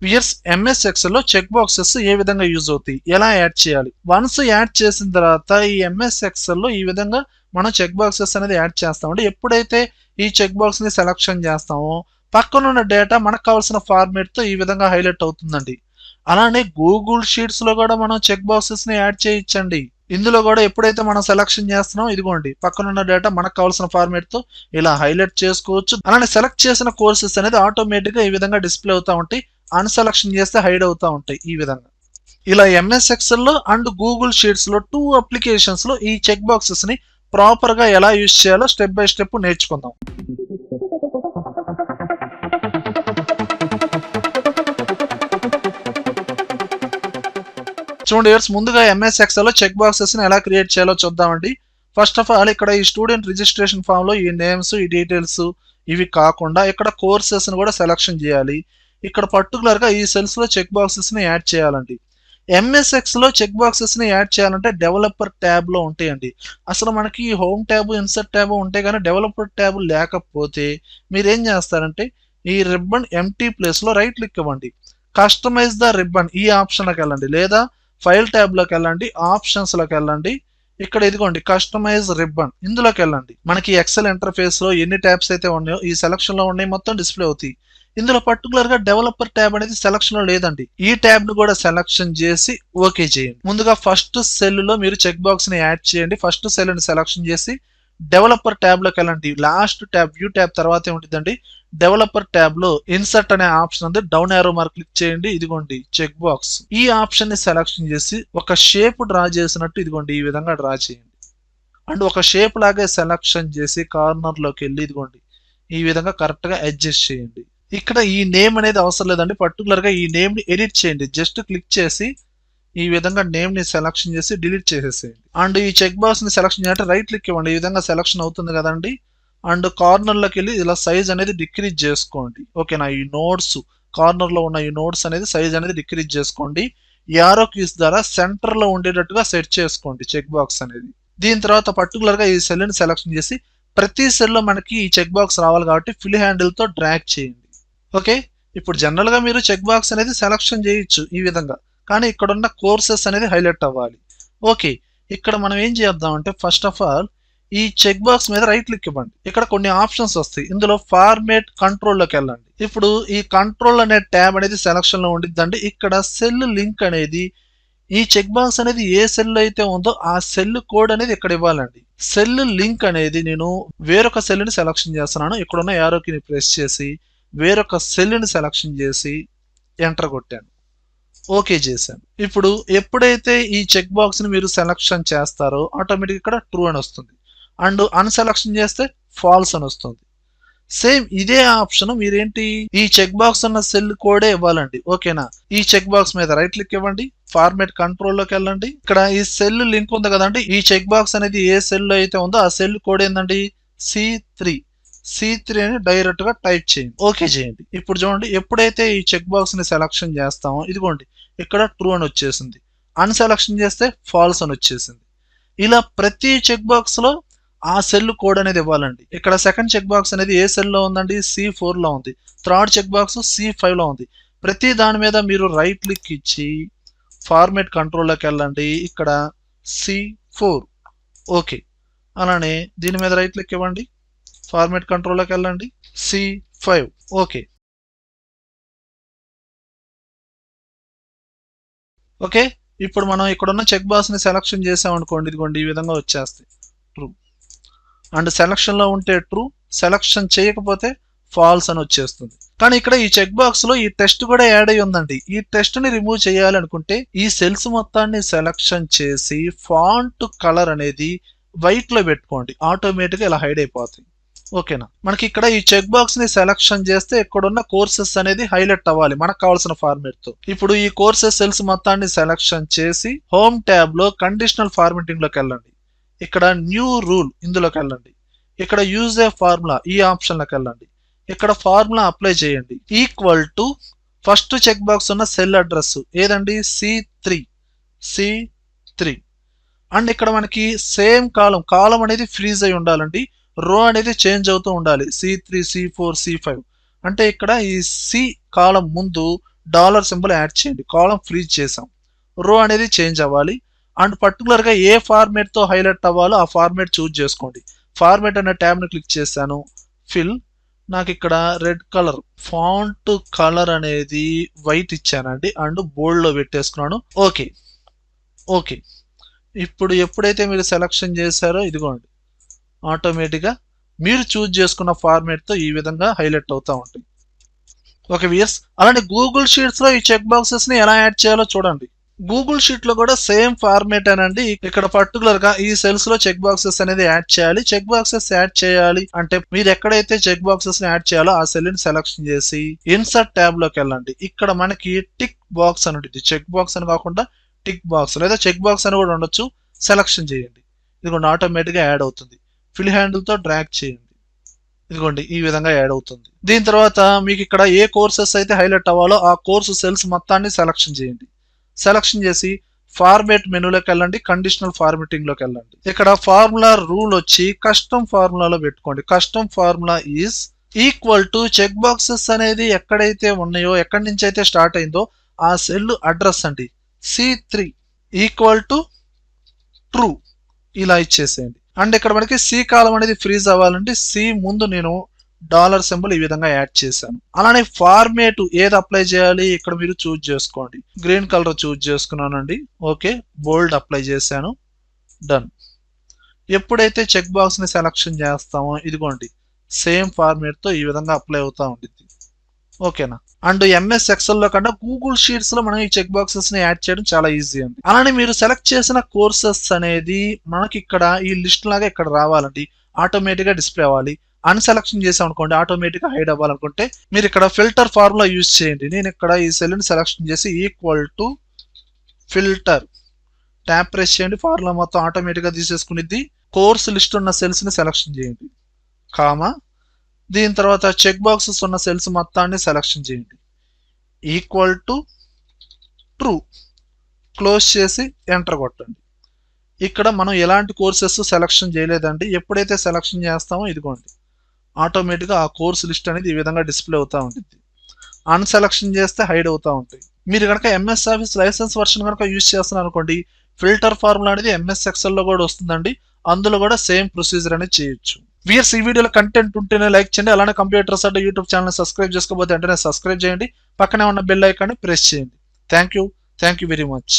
Weirs MS Excel లో check boxes ఏ విధంగా use అవుతాయి, ఎలా యాడ్ చేయాలి. వన్స్ యాడ్ చేసిన తర్వాత ఈ ఎంఎస్ ఎక్సెల్ లో ఈ విధంగా మనం చెక్ బాక్సెస్ అనేది యాడ్ చేస్తామండి. ఎప్పుడైతే ఈ చెక్ బాక్స్ ని సెలక్షన్ చేస్తామో పక్కన ఉన్న డేటా మనకు కావాల్సిన ఫార్మేట్ తో ఈ విధంగా హైలైట్ అవుతుందండి. అలానే గూగుల్ షీట్స్ లో కూడా మనం చెక్ బాక్సెస్ ని యాడ్ చేయొచ్చండి. ఇందులో కూడా ఎప్పుడైతే మనం సెలక్షన్ చేస్తున్నాం ఇదిగోండి పక్కన ఉన్న డేటా మనకు కావాల్సిన ఫార్మేట్ తో ఇలా హైలైట్ చేసుకోవచ్చు. అలానే సెలెక్ట్ చేసిన కోర్సెస్ అనేది ఆటోమేటిక్ గా ఈ విధంగా డిస్ప్లే అవుతా ఉంటాయి. అన్సెలక్షన్ చేస్తే హైడ్ అవుతా ఉంటాయి. ఈ విధంగా ఇలా ఎంఎస్ ఎక్సెల్ లో అండ్ గూగుల్ షీట్స్ లో 2 అప్లికేషన్స్ లో ఈ చెక్ బాక్సెస్ ని ప్రాపర్ గా ఎలా యూజ్ చేయాలో స్టెప్ బై స్టెప్ నేర్చుకుందాం. చూడండి ముందుగా ఎంఎస్ ఎక్సెల్ లో చెక్ బాక్సెస్ ని ఎలా క్రియేట్ చేయాలో చూద్దామండి. ఫస్ట్ ఆఫ్ ఆల్ ఇక్కడ ఈ స్టూడెంట్ రిజిస్ట్రేషన్ ఫామ్ లో ఈ నేమ్స్ ఈ డీటెయిల్స్ ఇవి కాకుండా ఇక్కడ కోర్సెస్ ని కూడా సెలక్షన్ చేయాలి. ఇక్కడ పర్టికులర్ గా ఈ సెల్స్ లో చెక్ బాక్సెస్ ని యాడ్ చేయాలండి. ఎంఎస్ ఎక్సెల్ లో చెక్ బాక్సెస్ ని యాడ్ చేయాలంటే డెవలపర్ ట్యాబ్ లో ఉంటాయండి. అసలు మనకి హోమ్ ట్యాబ్ ఇన్సర్ట్ ట్యాబ్ ఉంటాయి కానీ డెవలపర్ ట్యాబ్ లేకపోతే మీరు ఏం చేస్తారంటే ఈ రిబ్బన్ ఎంటీ ప్లేస్ లో రైట్ క్లిక్ ఇవ్వండి. కస్టమైజ్ ద రిబ్బన్ ఈ ఆప్షన్ లోకి వెళ్ళండి, లేదా ఫైల్ ట్యాబ్ లోకి వెళ్ళండి, ఆప్షన్స్ లోకి వెళ్ళండి. ఇక్కడ ఇదిగోండి కస్టమైజ్ రిబ్బన్ ఇందులోకి వెళ్ళండి. మనకి ఎక్సెల్ ఇంటర్ఫేస్ లో ఎన్ని ట్యాబ్స్ అయితే ఉన్నాయో ఈ సెలక్షన్ లో ఉన్నాయి మొత్తం డిస్ప్లే అవుతాయి. ఇందులో పర్టికులర్ గా డెవలపర్ ట్యాబ్ అనేది సెలక్షన్ లో లేదండి. ఈ ట్యాబ్ ను కూడా సెలక్షన్ చేసి ఓకే చేయండి. ముందుగా ఫస్ట్ సెల్ లో మీరు చెక్ బాక్స్ ని యాడ్ చేయండి. ఫస్ట్ సెల్ ని సెలక్షన్ చేసి డెవలపర్ ట్యాబ్ లోకి వెళ్ళండి. లాస్ట్ ట్యాబ్ వ్యూ ట్యాబ్ తర్వాత ఏముంటుందండి డెవలపర్ ట్యాబ్ లో ఇన్సర్ట్ అనే ఆప్షన్ ఉంది, డౌన్ యారో మార్క్ క్లిక్ చేయండి. ఇదిగోండి చెక్ బాక్స్ ఈ ఆప్షన్ ని సెలక్షన్ చేసి ఒక షేప్ డ్రా చేసినట్టు ఇదిగోండి ఈ విధంగా డ్రా చేయండి. అండ్ ఒక షేప్ లాగే సెలక్షన్ చేసి కార్నర్ లోకి వెళ్ళి ఇదిగోండి ఈ విధంగా కరెక్ట్ గా అడ్జస్ట్ చేయండి. ఇక్కడ ఈ నేమ్ అనేది అవసరం లేదండి, పర్టికులర్ గా ఈ నేమ్ ని ఎడిట్ చేయండి. జస్ట్ క్లిక్ చేసి ఈ విధంగా నేమ్ ని సెలక్షన్ చేసి డిలీట్ చేసేసేయండి. అండ్ ఈ చెక్ బాక్స్ ని సెలక్షన్ చేయాలంటే రైట్ క్లిక్ ఇవ్వండి. ఈ విధంగా సెలక్షన్ అవుతుంది కదండి. అండ్ కార్నర్ లోకి వెళ్ళి ఇలా సైజ్ అనేది డిక్రీజ్ చేసుకోండి. ఓకేనా, ఈ నోట్స్ కార్నర్ లో ఉన్న ఈ నోట్స్ అనేది సైజ్ అనేది డిక్రీజ్ చేసుకోండి. యారో కీస్ ద్వారా సెంటర్ లో ఉండేటట్టుగా సెట్ చేసుకోండి చెక్ బాక్స్ అనేది. దీని తర్వాత పర్టికులర్ గా ఈ సెల్ ని సెలక్షన్ చేసి ప్రతి సెల్ లో మనకి ఈ చెక్ బాక్స్ రావాలి కాబట్టి ఫిల్ హ్యాండిల్ తో డ్రాగ్ చేయండి. ఓకే, ఇప్పుడు జనరల్ గా మీరు చెక్ బాక్స్ అనేది సెలక్షన్ చేయొచ్చు ఈ విధంగా, కానీ ఇక్కడ ఉన్న కోర్సెస్ అనేది హైలైట్ అవ్వాలి. ఓకే, ఇక్కడ మనం ఏం చేద్దాం అంటే ఫస్ట్ ఆఫ్ ఆల్ ఈ చెక్ బాక్స్ మీద రైట్ క్లిక్ ఇవ్వండి. ఇక్కడ కొన్ని ఆప్షన్స్ వస్తాయి, ఇందులో ఫార్మేట్ కంట్రోల్ లోకి వెళ్ళండి. ఇప్పుడు ఈ కంట్రోల్ అనే ట్యాబ్ అనేది సెలక్షన్ లో ఉండిద్దండి. ఇక్కడ సెల్ లింక్ అనేది ఈ చెక్ బాక్స్ అనేది ఏ సెల్ అయితే ఉందో ఆ సెల్ కోడ్ అనేది ఇక్కడ ఇవ్వాలండి. సెల్ లింక్ అనేది నేను వేరొక సెల్ ని సెలక్షన్ చేస్తున్నాను. ఇక్కడున్న యారోకి ప్రెస్ చేసి వేరొక సెల్ ని సెలక్షన్ చేసి ఎంటర్ కొట్టాను, ఓకే చేశాను. ఇప్పుడు ఎప్పుడైతే ఈ చెక్ బాక్స్ ని మీరు సెలక్షన్ చేస్తారో ఆటోమేటిక్ ఇక్కడ ట్రూ అని వస్తుంది. అండ్ అన్సెలక్షన్ చేస్తే ఫాల్స్ అని వస్తుంది. సేమ్ ఇదే ఆప్షన్ మీరేంటి ఈ చెక్ బాక్స్ ఉన్న సెల్ కోడే ఇవ్వాలండి. ఓకేనా, ఈ చెక్ బాక్స్ మీద రైట్ క్లిక్ ఇవ్వండి, ఫార్మేట్ కంట్రోల్ లోకి వెళ్ళండి. ఇక్కడ ఈ సెల్ లింక్ ఉంది కదండి, ఈ చెక్ బాక్స్ అనేది ఏ సెల్ లో అయితే ఉందో ఆ సెల్ కోడ్ ఏందండి C3 అని డైరెక్ట్ గా టైప్ చేయండి, ఓకే చేయండి. ఇప్పుడు చూడండి ఎప్పుడైతే ఈ చెక్ బాక్స్ ని సెలక్షన్ చేస్తామో ఇదిగోండి ఇక్కడ ట్రూ అని వచ్చేసింది, అన్సెలక్షన్ చేస్తే ఫాల్స్ అని వచ్చేసింది. ఇలా ప్రతి చెక్ బాక్స్ లో ఆ సెల్ కోడ్ అనేది ఇవ్వాలండి. ఇక్కడ సెకండ్ చెక్ బాక్స్ అనేది ఏ సెల్ లో ఉందండి C4 లో ఉంది. థర్డ్ చెక్ బాక్స్ C5 లో ఉంది. ప్రతి దాని మీద మీరు రైట్ క్లిక్ ఇచ్చి ఫార్మేట్ కంట్రోల్ లోకి వెళ్ళండి. ఇక్కడ C4 ఓకే, అలానే దీని మీద రైట్ క్లిక్ ఇవ్వండి, ఫార్మేట్ కంట్రోల్ లోకి వెళ్ళండి, C5 ఓకే. ఓకే, ఇప్పుడు మనం ఇక్కడ ఉన్న చెక్ బాక్స్ ని సెలక్షన్ చేసాం అనుకోండి, ఇదిగోండి ఈ విధంగా వచ్చేస్తాయి ట్రూ. అండ్ సెలక్షన్ లో ఉంటే ట్రూ, సెలక్షన్ చేయకపోతే ఫాల్స్ అని వచ్చేస్తుంది. కానీ ఇక్కడ ఈ చెక్ బాక్స్ లో ఈ టెస్ట్ కూడా యాడ్ అయ్యి ఉందండి. ఈ టెస్ట్ ని రిమూవ్ చేయాలనుకుంటే ఈ సెల్స్ మొత్తాన్ని సెలక్షన్ చేసి ఫాంట్ కలర్ అనేది వైట్ లో పెట్టుకోండి, ఆటోమేటిక్ గా ఇలా హైడ్ అయిపోతాయి. ఓకేనా, మనకి ఇక్కడ ఈ చెక్ బాక్స్ ని సెలక్షన్ చేస్తే ఇక్కడ ఉన్న కోర్సెస్ అనేది హైలైట్ అవ్వాలి మనకు కావాల్సిన ఫార్మేట్ తో. ఇప్పుడు ఈ కోర్సెస్ సెల్స్ మొత్తాన్ని సెలక్షన్ చేసి హోమ్ ట్యాబ్ లో కండిషనల్ ఫార్మేటింగ్ లోకి వెళ్ళండి. ఇక్కడ న్యూ రూల్ ఇందులోకి వెళ్ళండి. ఇక్కడ యూజ్ ఏ ఫార్ములా ఈ ఆప్షన్ లోకి వెళ్ళండి. ఇక్కడ ఫార్ములా అప్లై చేయండి. Equal to first check box ఉన్న సెల్ అడ్రస్ ఏదండి C3 అండ్ ఇక్కడ మనకి సేమ్ కాలం అనేది ఫ్రీజ్ అయి ఉండాలండి. రో అనేది చేంజ్ అవుతూ ఉండాలి. C3 C4 C5 అంటే ఇక్కడ ఈ C కాలం ముందు డాలర్ సింబల్ యాడ్ చేయండి, కాలం ఫ్రీజ్ చేసాం, రో అనేది చేంజ్ అవ్వాలి. అండ్ పర్టికులర్గా ఏ ఫార్మేట్తో హైలైట్ అవ్వాలో ఆ ఫార్మేట్ చూజ్ చేసుకోండి. ఫార్మేట్ అనే ట్యాబ్ని క్లిక్ చేశాను, ఫిల్, నాకు ఇక్కడ రెడ్ కలర్ ఫాంట్ కలర్ అనేది వైట్ ఇచ్చానండి అండ్ బోల్డ్లో పెట్టేసుకున్నాను. Okay okay. ఇప్పుడు ఎప్పుడైతే మీరు సెలక్షన్ చేశారో ఇదిగోండి ఆటోమేటిక్గా మీరు చూజ్ చేసుకున్న ఫార్మేట్తో ఈ విధంగా హైలైట్ అవుతూ ఉంటాయి. ఓకే వ్యూయర్స్, అలానే గూగుల్ షీట్స్లో ఈ చెక్ బాక్సెస్ని ఎలా యాడ్ చేయాలో చూడండి. గూగుల్ షీట్లో కూడా సేమ్ ఫార్మేట్ అనండి. ఇక్కడ పర్టికులర్గా ఈ సెల్స్లో చెక్ బాక్సెస్ అనేది యాడ్ చేయాలి. చెక్ బాక్సెస్ యాడ్ చేయాలి అంటే మీరు ఎక్కడైతే చెక్ బాక్సెస్ని యాడ్ చేయాలో ఆ సెల్ని సెలెక్షన్ చేసి ఇన్సర్ట్ ట్యాబ్లోకి వెళ్ళండి. ఇక్కడ మనకి టిక్ బాక్స్ అని ఉంటుంది. చెక్ బాక్స్ అని కాకుండా టిక్ బాక్స్ లేదా చెక్ బాక్స్ అని కూడా ఉండొచ్చు. సెలెక్షన్ చేయండి, ఇదిగోండి ఆటోమేటిక్గా యాడ్ అవుతుంది. ఫిల్ హ్యాండిల్తో డ్రాగ్ చేయండి, ఇదిగోండి ఈ విధంగా యాడ్ అవుతుంది. దీని తర్వాత మీకు ఇక్కడ ఏ కోర్సెస్ అయితే హైలైట్ అవ్వాలో ఆ కోర్సు సెల్స్ మొత్తాన్ని సెలెక్షన్ చేయండి. సెలెక్షన్ చేసి ఫార్మేట్ మెనూలోకి వెళ్ళండి, కండిషనల్ ఫార్మేటింగ్ లోకి వెళ్ళండి. ఇక్కడ ఫార్ములా రూల్ వచ్చి కస్టమ్ ఫార్ములాలో పెట్టుకోండి. Custom formula is equal to check boxes అనేది ఎక్కడైతే ఉన్నాయో, ఎక్కడి నుంచి అయితే స్టార్ట్ అయిందో ఆ సెల్ అడ్రస్ అండి C3 ఈక్వల్ టు ట్రూ ఇలా ఇచ్చేసేయండి. అండ్ ఇక్కడ మనకి సి కాలం అనేది ఫ్రీజ్ అవ్వాలంటే సి ముందు నేను డాలర్ సింబల్ ఈ విధంగా యాడ్ చేశాను. అలానే ఫార్మేట్ ఏది అప్లై చేయాలి ఇక్కడ మీరు చూజ్ చేసుకోండి. గ్రీన్ కలర్ చూజ్ చేసుకున్నానండి. ఓకే, బోల్డ్ అప్లై చేశాను, డన్. ఎప్పుడైతే చెక్ బాక్స్ ని సెలక్షన్ చేస్తామో ఇదిగోండి సేమ్ ఫార్మేట్ తో ఈ విధంగా అప్లై అవుతా ఉంటుంది. ఓకేనా. అండ్ ఎంఎస్ ఎక్సెల్ లో కన్నా గూగుల్ షీట్స్ లో మనం ఈ చెక్ బాక్సెస్ ని యాడ్ చేయడం చాలా ఈజీ అండి. అలానే మీరు సెలెక్ట్ చేసిన కోర్సెస్ అనేది మనకి ఇక్కడ ఈ లిస్ట్ లాగా ఇక్కడ రావాలండి, ఆటోమేటిక్ గా డిస్ప్లే అవ్వాలి. అన్సెలక్షన్ చేసాం అనుకోండి ఆటోమేటిక్ గా హైడ్ అవ్వాలనుకుంటే మీరు ఇక్కడ ఫిల్టర్ ఫార్ములా యూజ్ చేయండి. నేను ఇక్కడ ఈ సెల్ ని సెలక్షన్ చేసి equal to filter tap press చేయండి, ఫార్ములా మొత్తం ఆటోమేటిక్ గా తీసేసుకునిద్ది. కోర్స్ లిస్ట్ ఉన్న సెల్స్ ని సెలక్షన్ చేయండి, కామా, దీని తర్వాత చెక్ బాక్సెస్ ఉన్న సెల్స్ మొత్తాన్ని సెలక్షన్ చేయండి, ఈక్వల్ టు ట్రూ, క్లోజ్ చేసి ఎంటర్ కొట్టండి. ఇక్కడ మనం ఎలాంటి కోర్సెస్ సెలక్షన్ చేయలేదండి. ఎప్పుడైతే సెలక్షన్ చేస్తామో ఇదిగోండి ఆటోమేటిక్గా ఆ కోర్స్ లిస్ట్ అనేది ఈ విధంగా డిస్ప్లే అవుతూ ఉంటుంది. అన్సెలక్షన్ చేస్తే హైడ్ అవుతూ ఉంటాయి. మీరు కనుక ఎంఎస్ ఆఫీస్ లైసెన్స్ వర్షన్ కనుక యూజ్ చేస్తున్నారు అనుకోండి, ఫిల్టర్ ఫార్ములా అనేది ఎంఎస్ ఎక్సెల్ లో కూడా వస్తుందండి. అందులో కూడా సేమ్ ప్రొసీజర్ అనేది చేయొచ్చు. వ్యూయర్స్, ఈ వీడియోలో కంటెంట్ ఉంటేనే లైక్ చేయండి. అలానే కంప్యూటర్స్ అంటే యూట్యూబ్ ఛానల్ సబ్స్క్రైబ్ చేసుకోకపోతే వెంటనే సబ్స్క్రైబ్ చేయండి. పక్కనే ఉన్న బెల్ ఐకాన్ని ప్రెస్ చేయండి. Thank you very much.